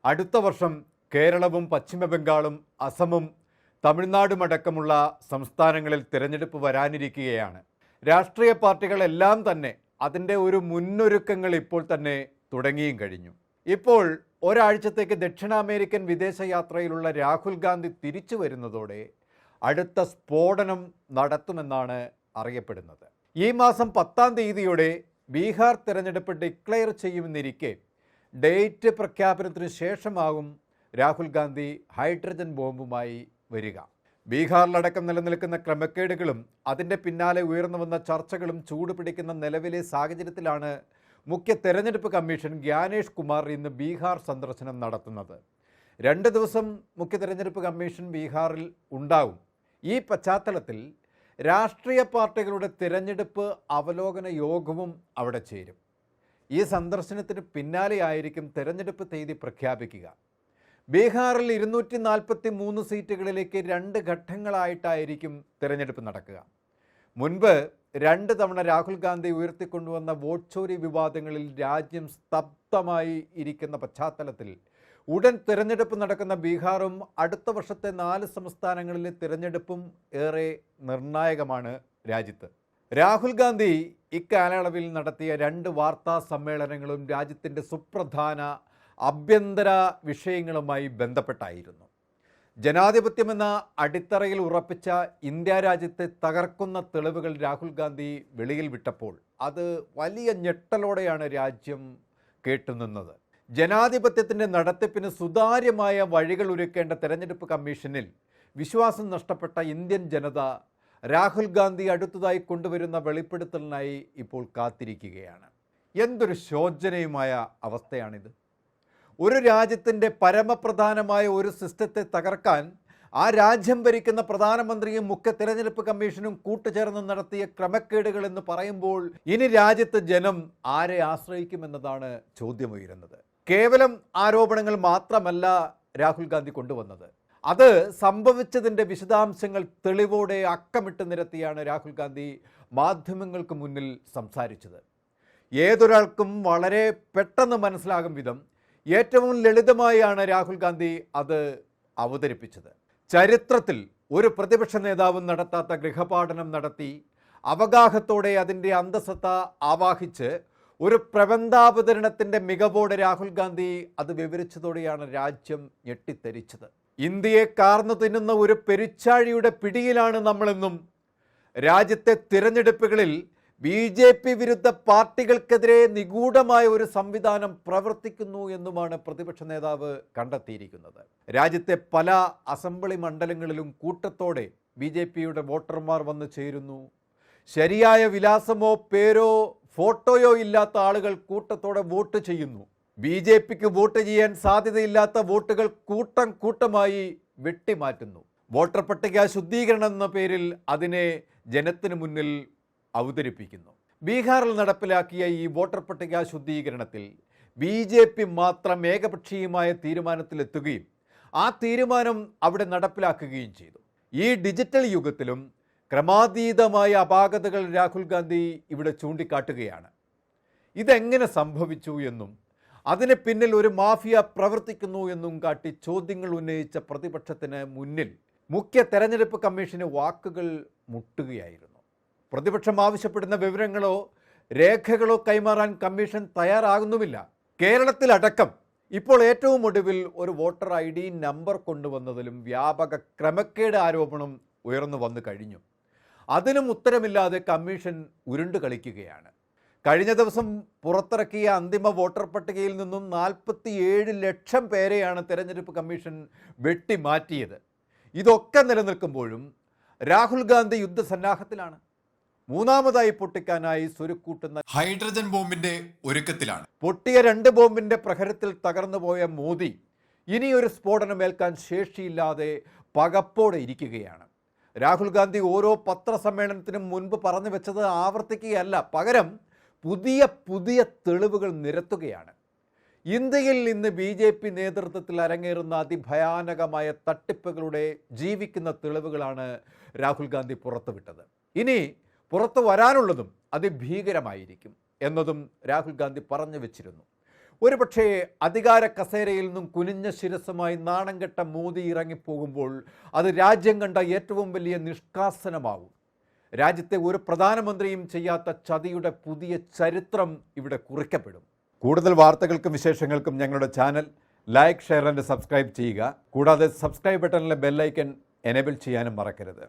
അടുത്ത വർഷം കേരളവും പശ്ചിമ ബംഗാളും അസമും തമിഴ്നാടുമടക്കമുള്ള സംസ്ഥാനങ്ങളിൽ തിരഞ്ഞെടുപ്പ് വരാനിരിക്കുകയാണ്. രാഷ്ട്രീയ പാർട്ടികളെല്ലാം തന്നെ അതിൻ്റെ ഒരു മുന്നൊരുക്കങ്ങൾ ഇപ്പോൾ തന്നെ തുടങ്ങിയും കഴിഞ്ഞു. ഇപ്പോൾ ഒരാഴ്ചത്തേക്ക് ദക്ഷിണാമേരിക്കൻ വിദേശയാത്രയിലുള്ള രാഹുൽ ഗാന്ധി തിരിച്ചു വരുന്നതോടെ അടുത്ത സ്ഫോടനം നടത്തുമെന്നാണ് അറിയപ്പെടുന്നത്. ഈ മാസം 10-ാം തീയതിയോടെ ബീഹാർ തിരഞ്ഞെടുപ്പ് ഡിക്ലെയർ ചെയ്യുമെന്നിരിക്കെ ഡേറ്റ് പ്രഖ്യാപനത്തിന് ശേഷമാകും രാഹുൽ ഗാന്ധി ഹൈഡ്രജൻ ബോംബുമായി വരിക. ബീഹാറിലടക്കം നിലനിൽക്കുന്ന ക്രമക്കേടുകളും അതിൻ്റെ പിന്നാലെ ഉയർന്നു വന്ന ചർച്ചകളും ചൂടുപിടിക്കുന്ന നിലവിലെ സാഹചര്യത്തിലാണ് മുഖ്യ തെരഞ്ഞെടുപ്പ് കമ്മീഷൻ ഗ്യാനേഷ് കുമാർ ഇന്ന് ബീഹാർ സന്ദർശനം നടത്തുന്നത്. 2 ദിവസം മുഖ്യ തെരഞ്ഞെടുപ്പ് കമ്മീഷൻ ബീഹാറിൽ ഉണ്ടാകും. ഈ പശ്ചാത്തലത്തിൽ രാഷ്ട്രീയ പാർട്ടികളുടെ തിരഞ്ഞെടുപ്പ് അവലോകന യോഗവും അവിടെ ചേരും. ഈ സന്ദർശനത്തിന് പിന്നാലെയായിരിക്കും തിരഞ്ഞെടുപ്പ് തീയതി പ്രഖ്യാപിക്കുക. ബീഹാറിൽ 243 സീറ്റുകളിലേക്ക് 2 ഘട്ടങ്ങളായിട്ടായിരിക്കും തിരഞ്ഞെടുപ്പ് നടക്കുക. മുൻപ് 2 തവണ രാഹുൽ ഗാന്ധി ഉയർത്തിക്കൊണ്ടുവന്ന വോട്ട് ചോരി വിവാദങ്ങളിൽ രാജ്യം സ്തബ്ധമായി ഇരിക്കുന്ന പശ്ചാത്തലത്തിൽ ഉടൻ തിരഞ്ഞെടുപ്പ് നടക്കുന്ന ബീഹാറും അടുത്ത വർഷത്തെ 4 സംസ്ഥാനങ്ങളിലെ തിരഞ്ഞെടുപ്പും ഏറെ നിർണായകമാണ് രാജ്യത്ത്. രാഹുൽ ഗാന്ധി ഇക്കാലയളവിൽ നടത്തിയ 2 വാർത്താ സമ്മേളനങ്ങളും രാജ്യത്തിൻ്റെ സുപ്രധാന ആഭ്യന്തര വിഷയങ്ങളുമായി ബന്ധപ്പെട്ടായിരുന്നു. ജനാധിപത്യമെന്ന അടിത്തറയിൽ ഉറപ്പിച്ച ഇന്ത്യ രാജ്യത്തെ തകർക്കുന്ന തെളിവുകൾ രാഹുൽ ഗാന്ധി വെളിയിൽ വിട്ടപ്പോൾ അത് വലിയ ഞെട്ടലോടെയാണ് രാജ്യം കേട്ടുനിന്നത്. ജനാധിപത്യത്തിൻ്റെ നടത്തിപ്പിന് സുതാര്യമായ വഴികൾ ഒരുക്കേണ്ട തെരഞ്ഞെടുപ്പ് കമ്മീഷനിൽ വിശ്വാസം നഷ്ടപ്പെട്ട ഇന്ത്യൻ ജനത രാഹുൽ ഗാന്ധി അടുത്തതായി കൊണ്ടുവരുന്ന വെളിപ്പെടുത്തലിനായി ഇപ്പോൾ കാത്തിരിക്കുകയാണ്. എന്തൊരു ശോചനീയമായ അവസ്ഥയാണിത്. ഒരു രാജ്യത്തിൻ്റെ പരമപ്രധാനമായ ഒരു സിസ്റ്റത്തെ തകർക്കാൻ ആ രാജ്യം ഭരിക്കുന്ന പ്രധാനമന്ത്രിയും മുഖ്യ തെരഞ്ഞെടുപ്പ് കമ്മീഷനും കൂട്ടുചേർന്ന് നടത്തിയ ക്രമക്കേടുകൾ എന്ന് പറയുമ്പോൾ ഇനി രാജ്യത്ത് ജനം ആരെ ആശ്രയിക്കുമെന്നതാണ് ചോദ്യമുയരുന്നത്. കേവലം ആരോപണങ്ങൾ മാത്രമല്ല രാഹുൽ ഗാന്ധി കൊണ്ടുവന്നത്. അത് സംഭവിച്ചതിൻ്റെ വിശദാംശങ്ങൾ തെളിവോടെ അക്കമിട്ട് നിരത്തിയാണ് രാഹുൽ ഗാന്ധി മാധ്യമങ്ങൾക്ക് മുന്നിൽ സംസാരിച്ചത്. ഏതൊരാൾക്കും വളരെ പെട്ടെന്ന് മനസ്സിലാകും വിധം ഏറ്റവും ലളിതമായാണ് രാഹുൽ ഗാന്ധി അത് അവതരിപ്പിച്ചത്. ചരിത്രത്തിൽ ഒരു പ്രതിപക്ഷ നേതാവും നടത്താത്ത ഗൃഹപാഠനം നടത്തി അവഗാഹത്തോടെ അതിൻ്റെ അന്തസത്ത ആവാഹിച്ച് ഒരു പ്രബന്ധാവതരണത്തിൻ്റെ മികവോടെ രാഹുൽ ഗാന്ധി അത് വിവരിച്ചതോടെയാണ് രാജ്യം ഞെട്ടിത്തരിച്ചത്. ഇന്ത്യയെ കാർന്നു തിന്നുന്ന ഒരു പെരുച്ചാഴിയുടെ പിടിയിലാണ് നമ്മളെന്നും രാജ്യത്തെ തിരഞ്ഞെടുപ്പുകളിൽ BJP വിരുദ്ധ പാർട്ടികൾക്കെതിരെ നിഗൂഢമായ ഒരു സംവിധാനം പ്രവർത്തിക്കുന്നു എന്നുമാണ് പ്രതിപക്ഷ നേതാവ് കണ്ടെത്തിയിരിക്കുന്നത്. രാജ്യത്തെ പല അസംബ്ലി മണ്ഡലങ്ങളിലും കൂട്ടത്തോടെ BJPയുടെ വോട്ടർമാർ വന്നു ചേരുന്നു. ശരിയായ വിലാസമോ പേരോ ഫോട്ടോയോ ഇല്ലാത്ത ആളുകൾ കൂട്ടത്തോടെ വോട്ട് ചെയ്യുന്നു. BJPക്ക് വോട്ട് ചെയ്യാൻ സാധ്യതയില്ലാത്ത വോട്ടുകൾ കൂട്ടം കൂട്ടമായി വെട്ടിമാറ്റുന്നു. വോട്ടർ പട്ടിക ശുദ്ധീകരണം എന്ന പേരിൽ അതിനെ ജനത്തിന് മുന്നിൽ അവതരിപ്പിക്കുന്നു. ബീഹാറിൽ നടപ്പിലാക്കിയ ഈ വോട്ടർ പട്ടിക ശുദ്ധീകരണത്തിൽ BJP മാത്രം ഏകപക്ഷീയമായ തീരുമാനത്തിലെത്തുകയും ആ തീരുമാനം അവിടെ നടപ്പിലാക്കുകയും ചെയ്തു. ഈ ഡിജിറ്റൽ യുഗത്തിലും ക്രമാതീതമായ അപാകതകൾ രാഹുൽ ഗാന്ധി ഇവിടെ ചൂണ്ടിക്കാട്ടുകയാണ്. ഇതെങ്ങനെ സംഭവിച്ചു എന്നും അതിന് പിന്നിൽ ഒരു മാഫിയ പ്രവർത്തിക്കുന്നു എന്നും കാട്ടി ചോദ്യങ്ങൾ ഉന്നയിച്ച പ്രതിപക്ഷത്തിന് മുന്നിൽ മുഖ്യ തെരഞ്ഞെടുപ്പ് കമ്മീഷന് വാക്കുകൾ മുട്ടുകയായിരുന്നു. പ്രതിപക്ഷം ആവശ്യപ്പെടുന്ന വിവരങ്ങളോ രേഖകളോ കൈമാറാൻ കമ്മീഷൻ തയ്യാറാകുന്നുമില്ല. കേരളത്തിലടക്കം ഇപ്പോൾ ഏറ്റവും ഒടുവിൽ ഒരു വോട്ടർ ID നമ്പർ കൊണ്ടുവന്നതിലും വ്യാപക ക്രമക്കേട് ആരോപണം ഉയർന്നു വന്നു കഴിഞ്ഞു. അതിനും ഉത്തരമില്ലാതെ കമ്മീഷൻ ഉരുണ്ടു കളിക്കുകയാണ്. കഴിഞ്ഞ ദിവസം പുറത്തിറക്കിയ അന്തിമ വോട്ടർ പട്ടികയിൽ നിന്നും 47 ലക്ഷം പേരെയാണ് തെരഞ്ഞെടുപ്പ് കമ്മീഷൻ വെട്ടിമാറ്റിയത്. ഇതൊക്കെ നിലനിൽക്കുമ്പോഴും രാഹുൽ ഗാന്ധി യുദ്ധസന്നാഹത്തിലാണ്. മൂന്നാമതായി പൊട്ടിക്കാനായി സ്വരുക്കൂട്ടുന്ന ഹൈഡ്രജൻ ബോംബിന്റെ ഒരുക്കത്തിലാണ്. പൊട്ടിയ 2 ബോംബിന്റെ പ്രഹരത്തിൽ തകർന്നുപോയ മോദി ഇനിയൊരു സ്ഫോടനമേൽക്കാൻ ശേഷിയില്ലാതെ പകപ്പോടെ ഇരിക്കുകയാണ്. രാഹുൽ ഗാന്ധി ഓരോ പത്രസമ്മേളനത്തിനും മുൻപ് പറഞ്ഞു വെച്ചത് ആവർത്തിക്കുകയല്ല, പകരം പുതിയ തെളിവുകൾ നിരത്തുകയാണ്. ഇന്ത്യയിൽ ഇന്ന് BJP നേതൃത്വത്തിൽ അരങ്ങേറുന്ന അതിഭയാനകമായ തട്ടിപ്പുകളുടെ ജീവിക്കുന്ന തെളിവുകളാണ് രാഹുൽ ഗാന്ധി പുറത്തുവിട്ടത്. ഇനി പുറത്തു വരാനുള്ളതും അതിഭീകരമായിരിക്കും എന്നതും രാഹുൽ ഗാന്ധി പറഞ്ഞു വെച്ചിരുന്നു. ഒരുപക്ഷേ അധികാര കസേരയിൽ നിന്നും കുനിഞ്ഞ ശിരസുമായി നാണം കെട്ട മോദി ഇറങ്ങിപ്പോകുമ്പോൾ അത് രാജ്യം കണ്ട ഏറ്റവും വലിയ നിഷ്കാസനമാവും. രാജ്യത്തെ ഒരു പ്രധാനമന്ത്രിയും ചെയ്യാത്ത ചതിയുടെ പുതിയ ചരിത്രം ഇവിടെ കുറിക്കപ്പെടും. കൂടുതൽ വാർത്തകൾക്കും വിശേഷങ്ങൾക്കും ഞങ്ങളുടെ channel like, share and subscribe ചെയ്യുക. കൂടാതെ സബ്സ്ക്രൈബ് ബട്ടണിലെ ബെല്ലൈക്കൻ എനേബിൾ ചെയ്യാനും മറക്കരുത്.